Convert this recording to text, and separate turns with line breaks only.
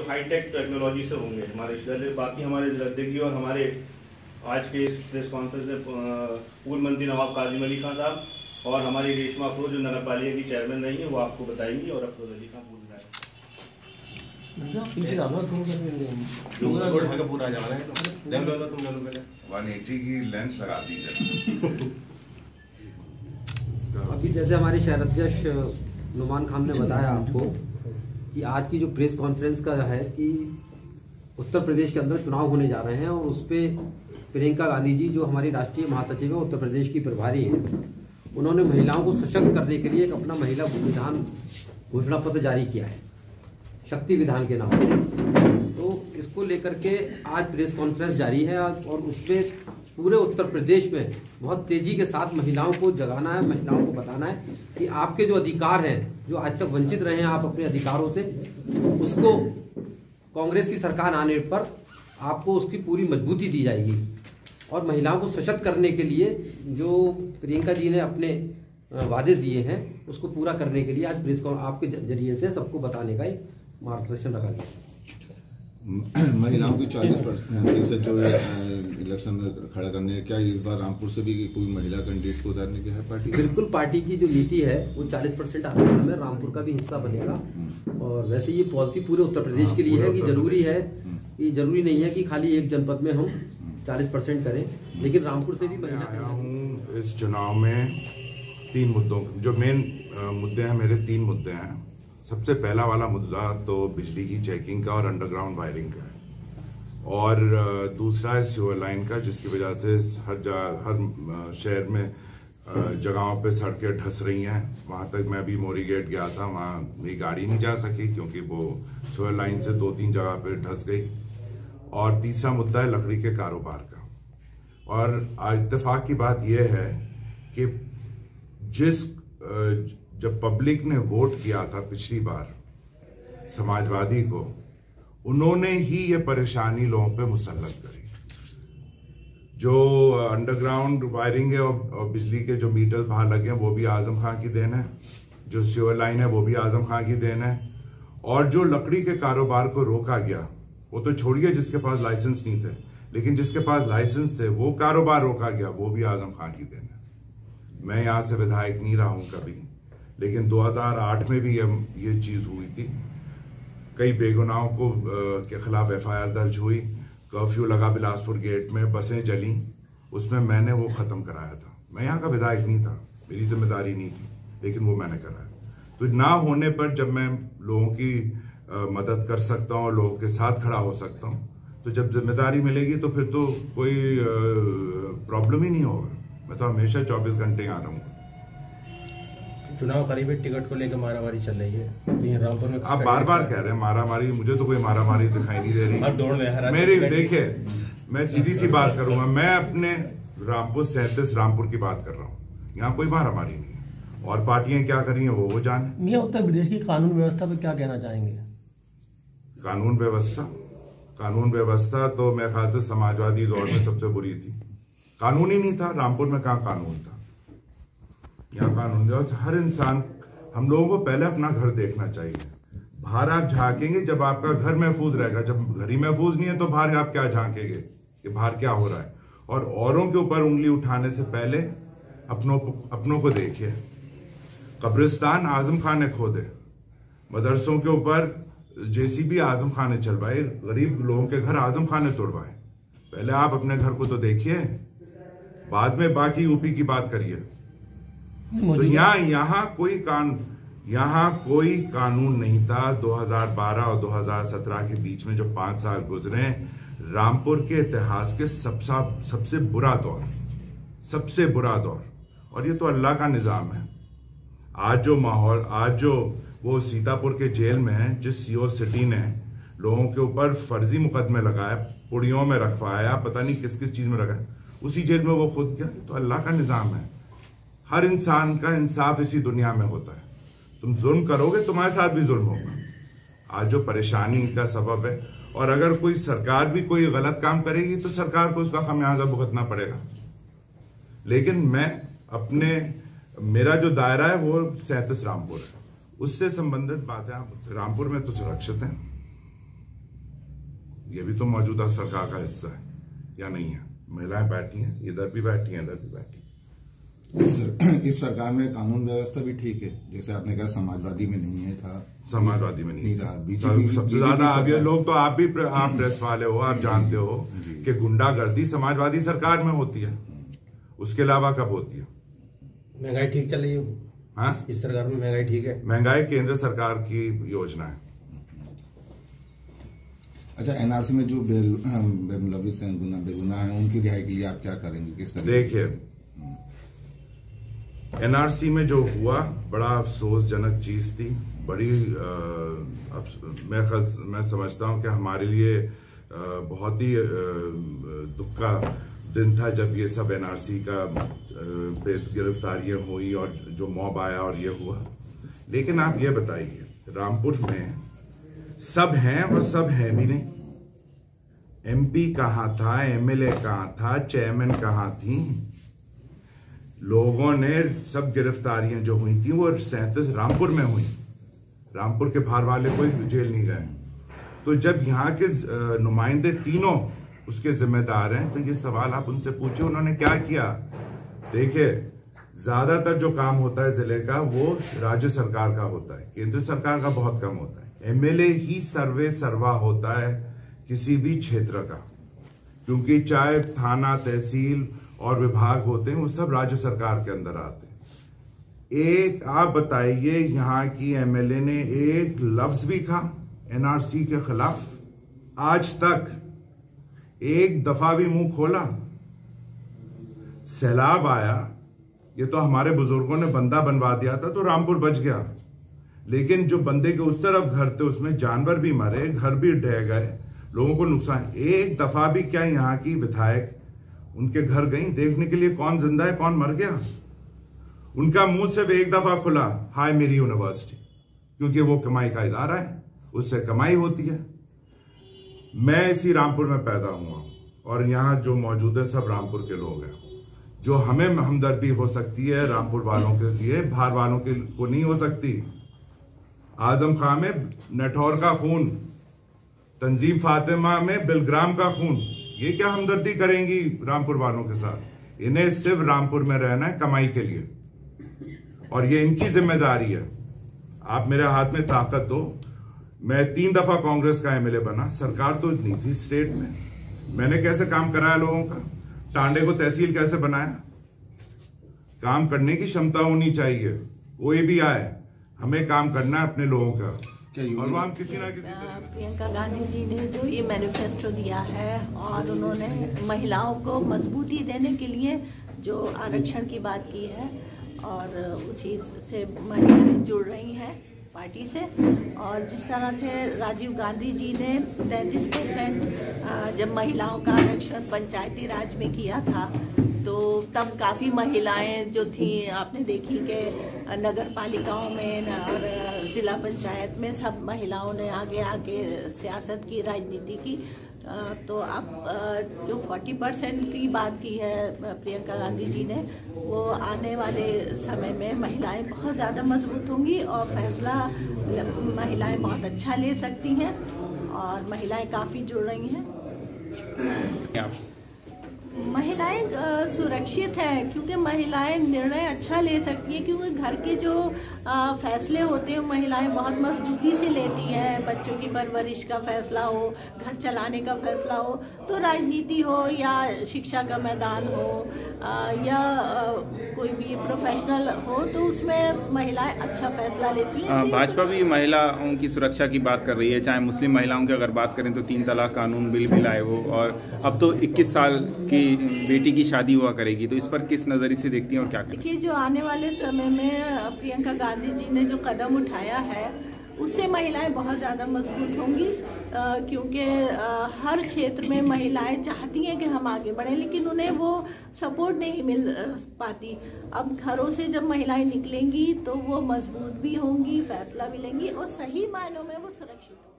Hi tech technology से होंगे हमारे शहर। बाकी हमारे जद्देगी और हमारे आज के इस प्रेस कॉन्फ्रेंस में पूर्व मंत्री नवाब काजिम अली खान साहब और हमारी रेशमा अफरोज जो नगर पालिका की चेयरमैन रही है वो आपको बताएंगी, और अफरोज अली खान पूर्व
विधायक 180 की लेंस लगा दी जाए।
अभी जैसे हमारे शहर अध्यक्ष नुमान खान ने बताया आपको कि आज की जो प्रेस कॉन्फ्रेंस का है कि उत्तर प्रदेश के अंदर चुनाव होने जा रहे हैं और उस पर प्रियंका गांधी जी जो हमारी राष्ट्रीय महासचिव है, उत्तर प्रदेश की प्रभारी हैं, उन्होंने महिलाओं को सशक्त करने के लिए एक अपना महिला विधान घोषणा पत्र जारी किया है, शक्ति विधान के नाम से। तो इसको लेकर के आज प्रेस कॉन्फ्रेंस जारी है और उसमें पूरे उत्तर प्रदेश में बहुत तेजी के साथ महिलाओं को जगाना है, महिलाओं को बताना है कि आपके जो अधिकार हैं, जो आज तक वंचित रहे हैं आप अपने अधिकारों से, उसको कांग्रेस की सरकार आने पर आपको उसकी पूरी मजबूती दी जाएगी। और महिलाओं को सशक्त करने के लिए जो प्रियंका जी ने अपने वादे दिए हैं उसको पूरा करने के लिए आज प्रेस को आपके जरिए से सबको बताने का एक मार्गदर्शन रखा गया।
महिलाओं की 40% जो इलेक्शन में खड़ा करने, क्या इस बार रामपुर से भी कोई महिला कैंडिडेट को उतारने की है पार्टी?
बिल्कुल, पार्टी की जो नीति है वो 40% आरक्षण में रामपुर का भी हिस्सा बनेगा। और वैसे ये पॉलिसी पूरे उत्तर प्रदेश के लिए है कि जरूरी है कि जरूरी नहीं है कि खाली एक जनपद में हम 40% करें, लेकिन रामपुर से भी महिला
हूँ। इस चुनाव में 3 मुद्दों, जो मेन मुद्दे हैं मेरे 3 मुद्दे हैं। सबसे पहला वाला मुद्दा तो बिजली की चेकिंग का और अंडरग्राउंड वायरिंग का है, और दूसरा है सीवर लाइन का, जिसकी वजह से हर शहर में जगहों पे सड़कें धंस रही हैं। वहां तक मैं भी मोरी गेट गया था, वहां मेरी गाड़ी नहीं जा सकी क्योंकि वो सीवर लाइन से 2-3 जगह पे धंस गई। और तीसरा मुद्दा है लकड़ी के कारोबार का। और इत्तेफाक की बात यह है कि जब पब्लिक ने वोट किया था पिछली बार समाजवादी को, उन्होंने ही ये परेशानी लोगों पे मुसल्लत करी। जो अंडरग्राउंड वायरिंग है और बिजली के जो मीटर बाहर लगे हैं वो भी आजम खान की देन है, जो सीवर लाइन है वो भी आजम खान की देन है, और जो लकड़ी के कारोबार को रोका गया वो तो छोड़िए जिसके पास लाइसेंस नहीं थे, लेकिन जिसके पास लाइसेंस थे वो कारोबार रोका गया, वो भी आजम खान की देन है। मैं यहां से विधायक नहीं रहा हूं कभी, लेकिन 2008 में भी ये चीज हुई थी। कई बेगुनाहों को के खिलाफ FIR दर्ज हुई, कर्फ्यू लगा बिलासपुर गेट में, बसें जली, उसमें मैंने वो खत्म कराया था। मैं यहाँ का विधायक नहीं था, मेरी जिम्मेदारी नहीं थी, लेकिन वो मैंने कराया। तो ना होने पर जब मैं लोगों की मदद कर सकता हूँ, लोगों के साथ खड़ा हो सकता हूँ, तो जब जिम्मेदारी मिलेगी तो फिर तो कोई प्रॉब्लम ही नहीं होगा। मैं तो हमेशा 24 घंटे यहाँ रहूंगा।
चुनाव करीब है, टिकट को लेकर मारामारी चल रही है, तो ये रामपुर में
आप बार-बार कह रहे हैं मारामारी, मुझे तो कोई मारामारी दिखाई नहीं दे रही। मेरी देखिए, मैं सीधी सी बात करूंगा, मैं अपने रामपुर 37 रामपुर की बात कर रहा हूँ, यहाँ कोई मारामारी नहीं है। और पार्टियां क्या कर रही हैं वो जाने।
मियां, उत्तर प्रदेश की कानून व्यवस्था पे क्या कहना चाहेंगे?
कानून व्यवस्था तो मेरे ख्याल से समाजवादी दौर में सबसे बुरी थी। कानून ही नहीं था रामपुर में, कहाँ कानून था? यहाँ कानून जो हर इंसान, हम लोगों को पहले अपना घर देखना चाहिए। बाहर आप झांकेंगे जब आपका घर महफूज रहेगा, जब घर ही महफूज नहीं है तो बाहर आप क्या झांकेंगे कि बाहर क्या हो रहा है। और औरों के ऊपर उंगली उठाने से पहले अपनों को देखिए। कब्रिस्तान आजम खान ने खोदे, मदरसों के ऊपर JCB आजम खान ने चलवाए, गरीब लोगों के घर आजम खान ने तोड़वाए। पहले आप अपने घर को तो देखिए, बाद में बाकी यूपी की बात करिए। तो यहाँ कोई कानून नहीं था। 2012 और 2017 के बीच में जो 5 साल गुजरे, रामपुर के इतिहास के सबसे बुरा दौर। और ये तो अल्लाह का निजाम है। आज जो माहौल, आज जो वो सीतापुर के जेल में है, जिस CO सिटी ने लोगों के ऊपर फर्जी मुकदमे लगाया, पुड़ियों में रखवाया, पता नहीं किस किस चीज में रखा, उसी जेल में वो खुद गया। तो अल्लाह का निजाम है। हर इंसान का इंसाफ इसी दुनिया में होता है। तुम जुल्म करोगे, तुम्हारे साथ भी जुल्म होगा। आज जो परेशानी का सबब है, और अगर कोई सरकार भी कोई गलत काम करेगी तो सरकार को उसका खमियाजा भुगतना पड़ेगा। लेकिन मेरा जो दायरा है वो 37 रामपुर है, उससे संबंधित बातें। रामपुर में तो सुरक्षित हैं। ये भी तो मौजूदा सरकार का हिस्सा है या नहीं है? महिलाएं बैठी हैं, इधर भी बैठी हैं, इधर भी बैठी हैं।
इस सरकार में कानून व्यवस्था भी ठीक है, जैसे आपने कहा समाजवादी में नहीं है था,
समाजवादी में नहीं था।
बीजेपी
सबसे ज्यादा आप ये लोग तो आप प्रेस वाले हो, आप जानते हो कि गुंडागर्दी समाजवादी सरकार में होती है, उसके अलावा कब होती है?
महंगाई ठीक चल रही है।
हाँ,
इस सरकार में महंगाई ठीक है।
महंगाई केंद्र सरकार की योजना है।
अच्छा, एनआरसी में जो बेमुलविस हैं, बेगुनाह हैं, उनकी रिहाई के लिए आप क्या करेंगे, किस तरह?
देखिए, एनआरसी में जो हुआ बड़ा अफसोसजनक चीज थी, बड़ी मैं समझता हूं कि हमारे लिए बहुत ही दुख का दिन था जब ये सब एनआरसी का गिरफ्तारियां हुई और जो मॉब आया और ये हुआ। लेकिन आप ये बताइए, रामपुर में सब हैं और सब हैं भी नहीं। एमपी कहां था, एमएलए कहां था, चेयरमैन कहां थी? लोगों ने सब गिरफ्तारियां जो हुई थी वो 37 रामपुर में हुई। रामपुर के बाहर वाले कोई जेल नहीं गए। तो जब यहाँ के नुमाइंदे तीनों उसके जिम्मेदार हैं तो ये सवाल आप उनसे पूछिए उन्होंने क्या किया। देखिए, ज्यादातर जो काम होता है जिले का वो राज्य सरकार का होता है, केंद्र सरकार का बहुत कम होता है। एमएलए ही सर्वा होता है किसी भी क्षेत्र का, क्योंकि चाहे थाना, तहसील और विभाग होते हैं वो सब राज्य सरकार के अंदर आते हैं। एक आप बताइए, यहाँ की एमएलए ने एक लफ्ज भी कहा एनआरसी के खिलाफ? आज तक एक दफा भी मुंह खोला? सैलाब आया, ये तो हमारे बुजुर्गों ने बंदा बनवा दिया था तो रामपुर बच गया, लेकिन जो बंदे के उस तरफ घर थे उसमें जानवर भी मरे, घर भी ढह गए, लोगों को नुकसान। एक दफा भी क्या यहाँ की विधायक उनके घर गई देखने के लिए कौन जिंदा है कौन मर गया? उनका मुंह सिर्फ एक दफा खुला, हाय मेरी यूनिवर्सिटी, क्योंकि वो कमाई का इदारा है, उससे कमाई होती है। मैं इसी रामपुर में पैदा हुआ और यहाँ जो मौजूद है सब रामपुर के लोग हैं। जो हमें हमदर्दी हो सकती है रामपुर वालों के लिए, बाहर वालों के को नहीं हो सकती। आजम खां में नठौर का खून, तंजीम फातिमा में बिलग्राम का खून, ये क्या हमदर्दी करेंगी रामपुर वालों के साथ? इन्हें सिर्फ रामपुर में रहना है कमाई के लिए और ये इनकी जिम्मेदारी है। आप मेरे हाथ में ताकत दो। मैं 3 दफा कांग्रेस का एमएलए बना, सरकार तो नहीं थी स्टेट में, मैंने कैसे काम कराया लोगों का? टांडे को तहसील कैसे बनाया? काम करने की क्षमता होनी चाहिए, कोई भी आए, हमें काम करना है अपने लोगों का। और वो हम किसी ना किसी
प्रियंका गांधी जी ने जो ये मैनिफेस्टो दिया है और उन्होंने महिलाओं को मजबूती देने के लिए जो आरक्षण की बात की है और उसी से महिलाएं जुड़ रही हैं पार्टी से। और जिस तरह से राजीव गांधी जी ने 33% जब महिलाओं का आरक्षण पंचायती राज में किया था तो तब काफ़ी महिलाएं जो थी आपने देखी कि नगर पालिकाओं में और ज़िला पंचायत में सब महिलाओं ने आगे आके सियासत की, राजनीति की। तो अब जो 40% की बात की है प्रियंका गांधी जी ने, वो आने वाले समय में महिलाएं बहुत ज़्यादा मजबूत होंगी और फैसला महिलाएं बहुत अच्छा ले सकती हैं और महिलाएं काफ़ी जुड़ रही हैं। महिलाएं सुरक्षित हैं क्योंकि महिलाएं निर्णय अच्छा ले सकती हैं, क्योंकि घर के जो फैसले होते हैं महिलाएं बहुत मजबूती से लेती हैं। बच्चों की परवरिश का फैसला हो, घर चलाने का फैसला हो, तो राजनीति हो या शिक्षा का मैदान हो या कोई भी प्रोफेशनल हो, तो उसमें महिलाएं अच्छा फैसला लेती हैं।
भाजपा भी महिलाओं की सुरक्षा की बात कर रही है, चाहे मुस्लिम महिलाओं की अगर बात करें तो 3 तलाक कानून बिल भी लाए हो और अब तो 21 साल की बेटी की शादी हुआ करेगी, तो इस पर किस नजरिए से देखती हैं और क्या करें?
देखिए, जो आने वाले समय में प्रियंका गांधी जी ने जो कदम उठाया है उससे महिलाएं बहुत ज़्यादा मजबूत होंगी, क्योंकि हर क्षेत्र में महिलाएं चाहती हैं कि हम आगे बढ़ें, लेकिन उन्हें वो सपोर्ट नहीं मिल पाती। अब घरों से जब महिलाएं निकलेंगी तो वो मजबूत भी होंगी, फैसला भी लेंगी और सही मायनों में वो सुरक्षित होंगी।